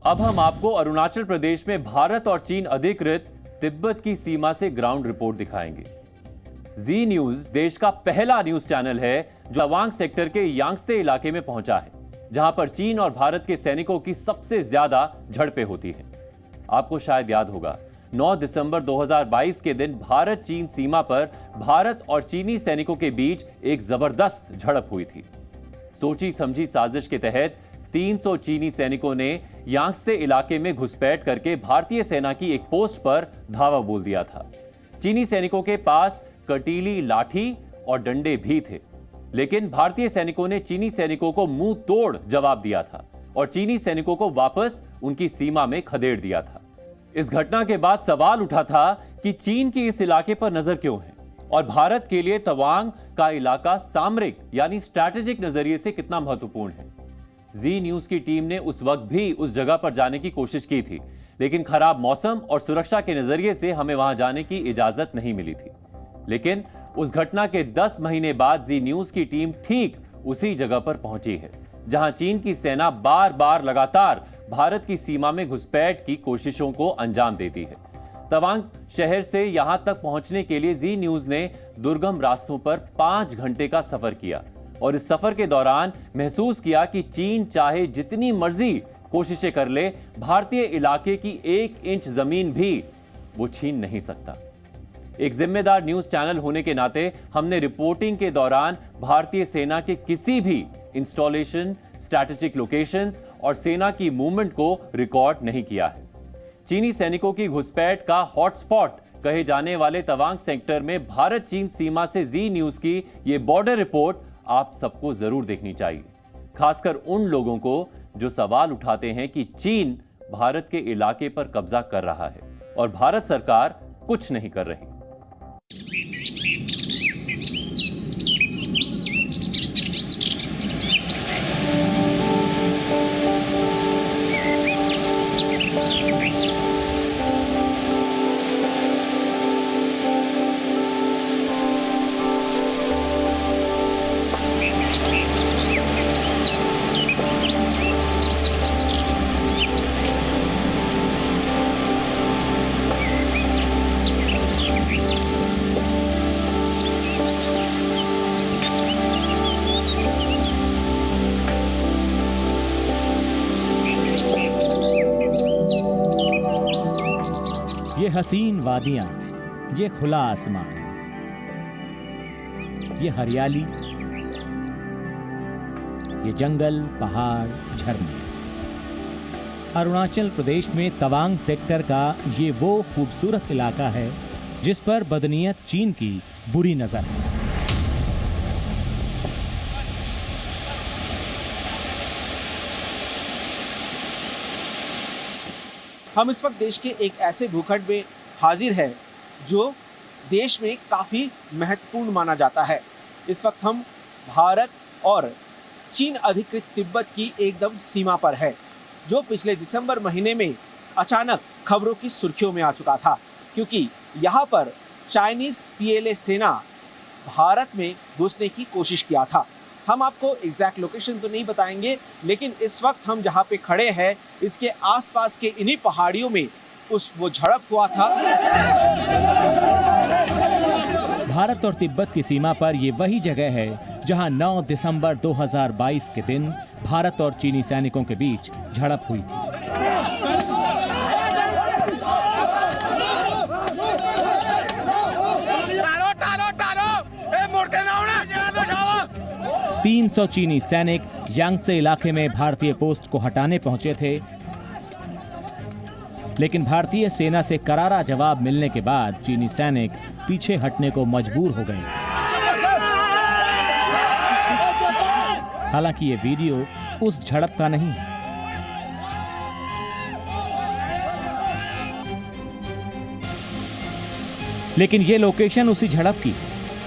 अब हम आपको अरुणाचल प्रदेश में भारत और चीन अधिकृत तिब्बत की सीमा से ग्राउंड रिपोर्ट दिखाएंगे। जी न्यूज देश का पहला न्यूज चैनल है जो तवांग सेक्टर के यांगत्से इलाके में पहुंचा है, जहां पर चीन और भारत के सैनिकों की सबसे ज्यादा झड़पें होती हैं। आपको शायद याद होगा 9 दिसंबर 2022 के दिन भारत चीन सीमा पर भारत और चीनी सैनिकों के बीच एक जबरदस्त झड़प हुई थी। सोची समझी साजिश के तहत 300 चीनी सैनिकों ने यांगत्से इलाके में घुसपैठ करके भारतीय सेना की एक पोस्ट पर धावा बोल दिया था। चीनी सैनिकों के पास कटीली लाठी और डंडे भी थे, लेकिन भारतीय सैनिकों ने चीनी सैनिकों को मुंह तोड़ जवाब दिया था और चीनी सैनिकों को वापस उनकी सीमा में खदेड़ दिया था। इस घटना के बाद सवाल उठा था कि चीन की इस इलाके पर नजर क्यों है और भारत के लिए तवांग का इलाका सामरिक यानी स्ट्रैटेजिक नजरिए से कितना महत्वपूर्ण है। जी न्यूज की टीम ने उस वक्त भी उस जगह पर जाने की कोशिश की थी, लेकिन खराब मौसम और सुरक्षा के नजरिए से हमें वहां जाने की इजाजत नहीं मिली थी। लेकिन उस घटना के 10 महीने बाद जी न्यूज की टीम ठीक उसी जगह पर पहुंची है, जहां चीन की सेना बार बार लगातार भारत की सीमा में घुसपैठ की कोशिशों को अंजाम देती है। तवांग शहर से यहां तक पहुंचने के लिए जी न्यूज ने दुर्गम रास्तों पर 5 घंटे का सफर किया और इस सफर के दौरान महसूस किया कि चीन चाहे जितनी मर्जी कोशिशें कर ले, भारतीय इलाके की 1 इंच जमीन भी वो छीन नहीं सकता। एक जिम्मेदार न्यूज चैनल होने के नाते हमने रिपोर्टिंग के दौरान भारतीय सेना के किसी भी इंस्टॉलेशन, स्ट्रैटेजिक लोकेशंस और सेना की मूवमेंट को रिकॉर्ड नहीं किया है। चीनी सैनिकों की घुसपैठ का हॉटस्पॉट कहे जाने वाले तवांग सेक्टर में भारत चीन सीमा से जी न्यूज की यह बॉर्डर रिपोर्ट आप सबको जरूर देखनी चाहिए, खासकर उन लोगों को जो सवाल उठाते हैं कि चीन भारत के इलाके पर कब्जा कर रहा है और भारत सरकार कुछ नहीं कर रही। ये हसीन वादियां, ये खुला आसमान, ये हरियाली, ये जंगल, पहाड़, झरने। अरुणाचल प्रदेश में तवांग सेक्टर का ये वो खूबसूरत इलाका है जिस पर बदनीयत चीन की बुरी नजर है। हम इस वक्त देश के एक ऐसे भूखंड में हाजिर है जो देश में काफ़ी महत्वपूर्ण माना जाता है। इस वक्त हम भारत और चीन अधिकृत तिब्बत की एकदम सीमा पर है, जो पिछले दिसंबर महीने में अचानक खबरों की सुर्खियों में आ चुका था, क्योंकि यहाँ पर चाइनीज़ PLA सेना भारत में घुसने की कोशिश किया था। हम आपको एग्जैक्ट लोकेशन तो नहीं बताएंगे, लेकिन इस वक्त हम जहाँ पे खड़े हैं इसके आसपास के इन्हीं पहाड़ियों में वो झड़प हुआ था। भारत और तिब्बत की सीमा पर ये वही जगह है जहां 9 दिसंबर 2022 के दिन भारत और चीनी सैनिकों के बीच झड़प हुई थी। तीन 300 चीनी सैनिक यांगत्से इलाके में भारतीय पोस्ट को हटाने पहुंचे थे, लेकिन भारतीय सेना से करारा जवाब मिलने के बाद चीनी सैनिक पीछे हटने को मजबूर हो गए थे। हालांकि ये वीडियो उस झड़प का नहीं है। लेकिन ये लोकेशन उसी झड़प की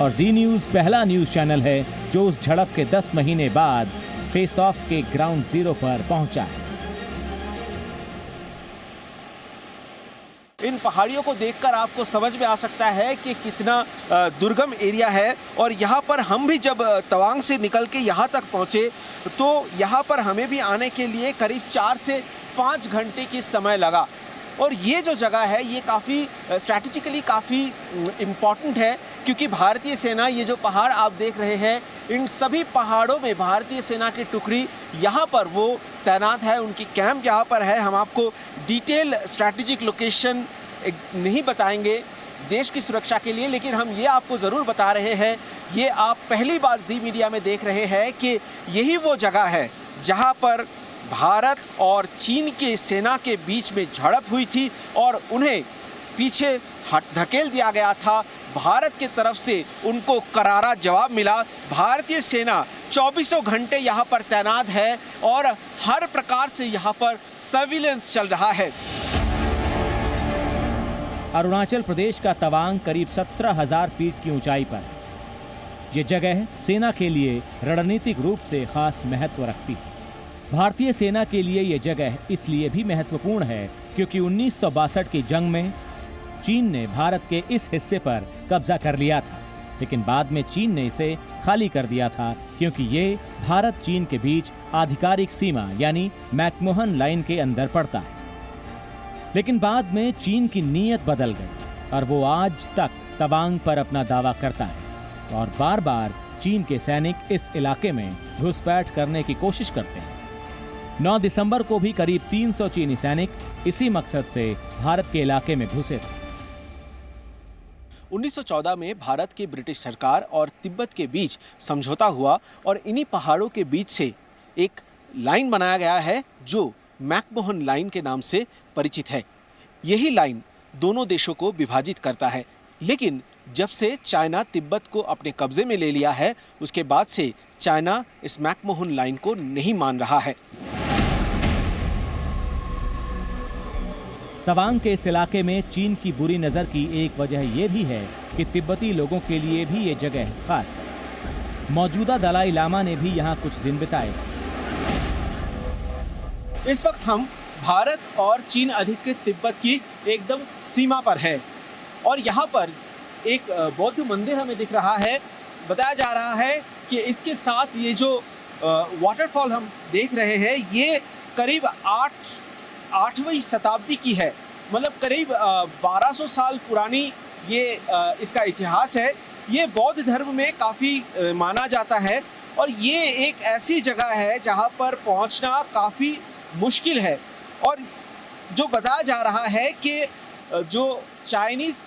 और जी न्यूज पहला न्यूज चैनल है जो उस झड़प के 10 महीने बाद फेस ऑफ के ग्राउंड जीरो पर पहुंचा है। इन पहाड़ियों को देखकर आपको समझ में आ सकता है कि कितना दुर्गम एरिया है। और यहाँ पर हम भी जब तवांग से निकल के यहाँ तक पहुँचे तो यहाँ पर हमें भी आने के लिए करीब 4 से 5 घंटे की समय लगा। और ये जो जगह है ये काफ़ी स्ट्रैटेजिकली काफ़ी इम्पॉर्टेंट है, क्योंकि भारतीय सेना, ये जो पहाड़ आप देख रहे हैं, इन सभी पहाड़ों में भारतीय सेना की टुकड़ी यहाँ पर वो तैनात है, उनकी कैंप यहाँ पर है। हम आपको डिटेल स्ट्रैटेजिक लोकेशन नहीं बताएंगे देश की सुरक्षा के लिए, लेकिन हम ये आपको ज़रूर बता रहे हैं, ये आप पहली बार जी मीडिया में देख रहे हैं कि यही वो जगह है जहाँ पर भारत और चीन की सेना के बीच में झड़प हुई थी और उन्हें पीछे धकेल दिया गया था। भारत की तरफ से उनको करारा जवाब मिला। भारतीय सेना 24 घंटे यहाँ पर तैनात है और हर प्रकार से यहाँ पर सर्विलेंस चल रहा है। अरुणाचल प्रदेश का तवांग करीब 17,000 फीट की ऊंचाई पर है। ये जगह सेना के लिए रणनीतिक रूप से खास महत्व रखती है। भारतीय सेना के लिए ये जगह इसलिए भी महत्वपूर्ण है क्योंकि 1962 की जंग में चीन ने भारत के इस हिस्से पर कब्जा कर लिया था, लेकिन बाद में चीन ने इसे खाली कर दिया था क्योंकि ये भारत चीन के बीच आधिकारिक सीमा यानी मैकमोहन लाइन के अंदर पड़ता है। लेकिन बाद में चीन की नीयत बदल गई और वो आज तक तवांग पर अपना दावा करता है और बार बार चीन के सैनिक इस इलाके में घुसपैठ करने की कोशिश करते हैं। 9 दिसंबर को भी करीब 300 चीनी सैनिक इसी मकसद से भारत के इलाके में घुसे थे। 1914 में भारत की ब्रिटिश सरकार और तिब्बत के बीच समझौता हुआ और इन्हीं पहाड़ों के बीच से एक लाइन बनाया गया है जो मैकमोहन लाइन के नाम से परिचित है। यही लाइन दोनों देशों को विभाजित करता है, लेकिन जब से चाइना तिब्बत को अपने कब्जे में ले लिया है उसके बाद से चाइना इस मैकमोहन लाइन को नहीं मान रहा है। तवांग के इस इलाके में चीन की बुरी नजर की एक वजह यह भी है कि तिब्बती लोगों के लिए भी ये जगह खास है। मौजूदा दलाई लामा ने भी यहाँ कुछ दिन बिताए। इस वक्त हम भारत और चीन अधिकृत तिब्बत की एकदम सीमा पर है और यहाँ पर एक बौद्ध मंदिर हमें दिख रहा है। बताया जा रहा है कि इसके साथ ये जो वाटरफॉल हम देख रहे हैं ये करीब 8वीं शताब्दी की है, मतलब करीब 1200 साल पुरानी ये इसका इतिहास है। ये बौद्ध धर्म में काफ़ी माना जाता है और ये एक ऐसी जगह है जहाँ पर पहुँचना काफ़ी मुश्किल है। और जो बताया जा रहा है कि जो चाइनीज़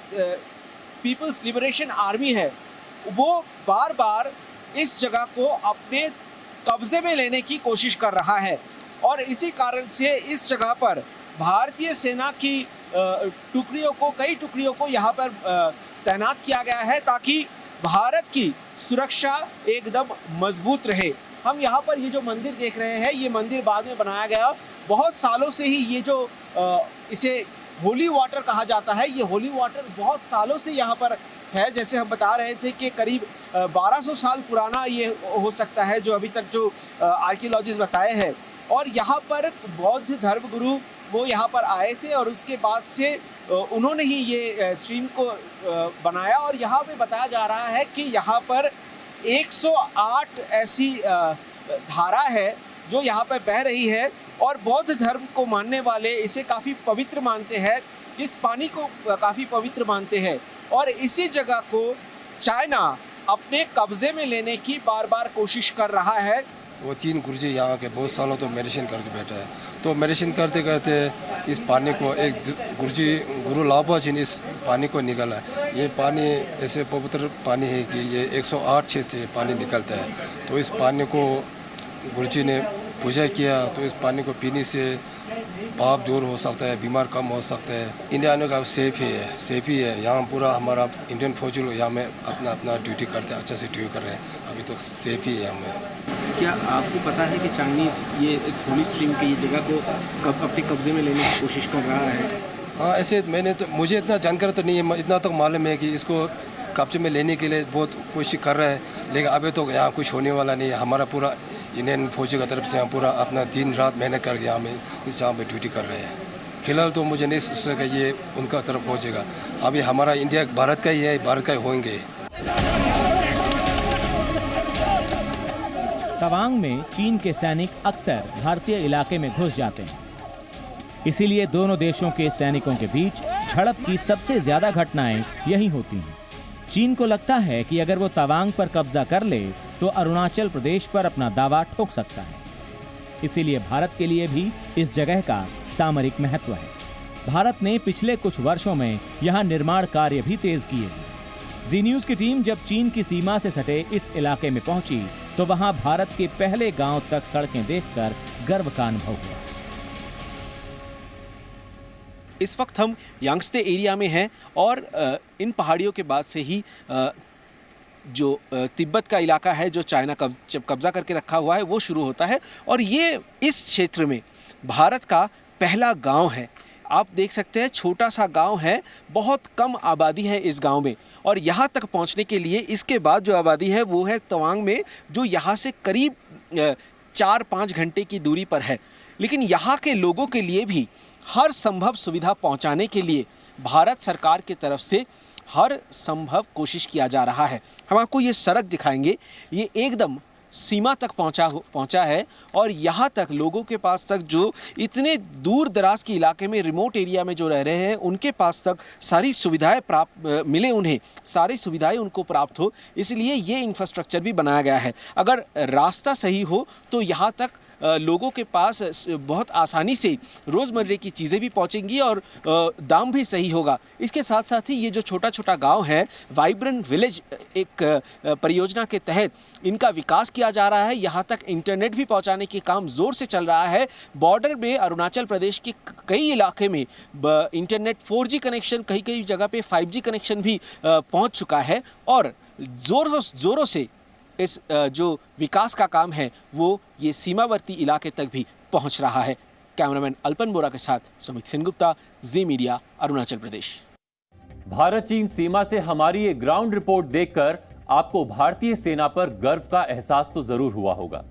पीपल्स लिबरेशन आर्मी है वो बार बार इस जगह को अपने कब्जे में लेने की कोशिश कर रहा है और इसी कारण से इस जगह पर भारतीय सेना की कई टुकड़ियों को यहाँ पर तैनात किया गया है ताकि भारत की सुरक्षा एकदम मजबूत रहे। हम यहाँ पर ये जो मंदिर देख रहे हैं ये मंदिर बाद में बनाया गया। बहुत सालों से ही ये जो इसे होली वाटर कहा जाता है, ये होली वाटर बहुत सालों से यहाँ पर है। जैसे हम बता रहे थे कि करीब 1200 साल पुराना ये हो सकता है जो अभी तक जो आर्कियोलॉजिस्ट बताए हैं। और यहाँ पर बौद्ध धर्मगुरु वो यहाँ पर आए थे और उसके बाद से उन्होंने ही ये स्ट्रीम को बनाया और यहाँ पे बताया जा रहा है कि यहाँ पर 108 ऐसी धारा है जो यहाँ पर बह रही है और बौद्ध धर्म को मानने वाले इसे काफ़ी पवित्र मानते हैं, इस पानी को काफ़ी पवित्र मानते हैं और इसी जगह को चाइना अपने कब्जे में लेने की बार बार कोशिश कर रहा है। वो 3 गुरुजी यहाँ के बहुत सालों तो मेडिसिन करके बैठा है, तो मेडिसिन करते करते इस पानी को एक गुरुजी गुरु लापा जी ने इस पानी को निकाला। ये पानी ऐसे पवित्र पानी है कि ये 108 छेद से पानी निकलता है। तो इस पानी को गुरुजी ने पूजा किया तो इस पानी को पीने से पाप दूर हो सकता है, बीमार कम हो सकता है। इंडिया का सेफ ही है। यहाँ पूरा हमारा इंडियन फौजी लोग यहाँ में अपना ड्यूटी करते हैं, अच्छे से ड्यूटी कर रहे हैं। अभी तो सेफ ही है हमें। क्या आपको पता है कि चाइनीज़ ये इस होली स्ट्रीम की जगह को अपने कब्जे में लेने की कोशिश कर रहा है? हाँ, ऐसे मुझे इतना जानकारी तो नहीं है, इतना तो मालूम है कि इसको कब्जे में लेने के लिए बहुत कोशिश कर रहा है, लेकिन अभी तो यहाँ कुछ होने वाला नहीं है। हमारा पूरा इंडियन फौजी की तरफ से हम पूरा अपना दिन रात मेहनत करके यहाँ में इस यहाँ पर ड्यूटी कर रहे हैं। फिलहाल तो मुझे नहीं सोचा कि ये उनका तरफ पहुँचेगा। अभी हमारा इंडिया भारत का ही है, भारत का ही होंगे। तवांग में चीन के सैनिक अक्सर भारतीय इलाके में घुस जाते हैं। इसीलिए दोनों देशों के सैनिकों के बीच झड़प की सबसे ज्यादा घटनाएं यहीं होती हैं। चीन को लगता है कि अगर वो तवांग पर कब्जा कर ले तो अरुणाचल प्रदेश पर अपना दावा ठोक सकता है। इसीलिए भारत के लिए भी इस जगह का सामरिक महत्व है। भारत ने पिछले कुछ वर्षों में यहाँ निर्माण कार्य भी तेज किए हैं। जी न्यूज की टीम जब चीन की सीमा से सटे इस इलाके में पहुंची तो वहां भारत के पहले गांव तक सड़कें देखकर गर्व का अनुभव हुआ। इस वक्त हम यांगत्से एरिया में हैं और इन पहाड़ियों के बाद से ही जो तिब्बत का इलाका है जो चाइना कब्जा करके रखा हुआ है वो शुरू होता है और ये इस क्षेत्र में भारत का पहला गांव है। आप देख सकते हैं छोटा सा गांव है, बहुत कम आबादी है इस गांव में और यहाँ तक पहुँचने के लिए इसके बाद जो आबादी है वो है तवांग में, जो यहाँ से करीब 4-5 घंटे की दूरी पर है। लेकिन यहाँ के लोगों के लिए भी हर संभव सुविधा पहुँचाने के लिए भारत सरकार की तरफ से हर संभव कोशिश किया जा रहा है। हम आपको ये सड़क दिखाएंगे, ये एकदम सीमा तक पहुंचा है और यहाँ तक लोगों के पास तक जो इतने दूर दराज के इलाके में रिमोट एरिया में जो रह रहे हैं उनके पास तक सारी सुविधाएं प्राप्त मिले, उन्हें सारी सुविधाएं उनको प्राप्त हो, इसलिए ये इंफ्रास्ट्रक्चर भी बनाया गया है। अगर रास्ता सही हो तो यहाँ तक लोगों के पास बहुत आसानी से रोज़मर्रे की चीज़ें भी पहुंचेंगी और दाम भी सही होगा। इसके साथ साथ ही ये जो छोटा छोटा गांव है, वाइब्रेंट विलेज एक परियोजना के तहत इनका विकास किया जा रहा है। यहाँ तक इंटरनेट भी पहुंचाने के काम ज़ोर से चल रहा है। बॉर्डर में अरुणाचल प्रदेश के कई इलाके में इंटरनेट 4G कनेक्शन, कई कई जगह पे 5G कनेक्शन भी पहुँच चुका है और ज़ोरों से इस जो विकास का काम है वो ये सीमावर्ती इलाके तक भी पहुंच रहा है। कैमरामैन अल्पन बोरा के साथ सुमित सेनगुप्ता, जी मीडिया, अरुणाचल प्रदेश। भारत चीन सीमा से हमारी ये ग्राउंड रिपोर्ट देखकर आपको भारतीय सेना पर गर्व का एहसास तो जरूर हुआ होगा।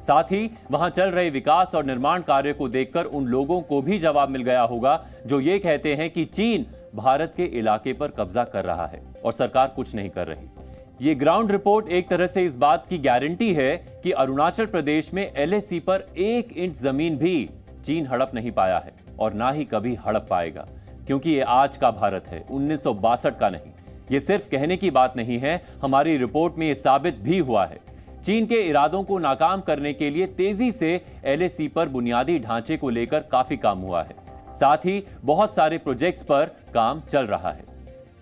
साथ ही वहां चल रहे विकास और निर्माण कार्य को देखकर उन लोगों को भी जवाब मिल गया होगा जो ये कहते हैं कि चीन भारत के इलाके पर कब्जा कर रहा है और सरकार कुछ नहीं कर रही। ये ग्राउंड रिपोर्ट एक तरह से इस बात की गारंटी है कि अरुणाचल प्रदेश में LAC पर 1 इंच जमीन भी चीन हड़प नहीं पाया है और ना ही कभी हड़प पाएगा, क्योंकि ये आज का भारत है, 1962 का नहीं। ये सिर्फ कहने की बात नहीं है, हमारी रिपोर्ट में ये साबित भी हुआ है। चीन के इरादों को नाकाम करने के लिए तेजी से LAC पर बुनियादी ढांचे को लेकर काफी काम हुआ है। साथ ही बहुत सारे प्रोजेक्ट्स पर काम चल रहा है।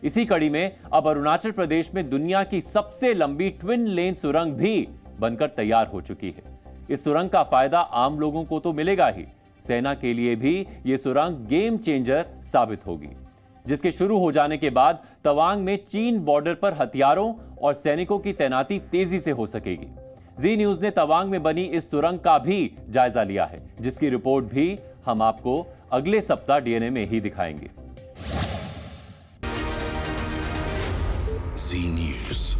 इसी कड़ी में अब अरुणाचल प्रदेश में दुनिया की सबसे लंबी ट्विन लेन सुरंग भी बनकर तैयार हो चुकी है। इस सुरंग का फायदा आम लोगों को तो मिलेगा ही, सेना के लिए भी ये सुरंग गेम चेंजर साबित होगी, जिसके शुरू हो जाने के बाद तवांग में चीन बॉर्डर पर हथियारों और सैनिकों की तैनाती तेजी से हो सकेगी। जी न्यूज ने तवांग में बनी इस सुरंग का भी जायजा लिया है, जिसकी रिपोर्ट भी हम आपको अगले सप्ताह DNA में ही दिखाएंगे। जी न्यूज।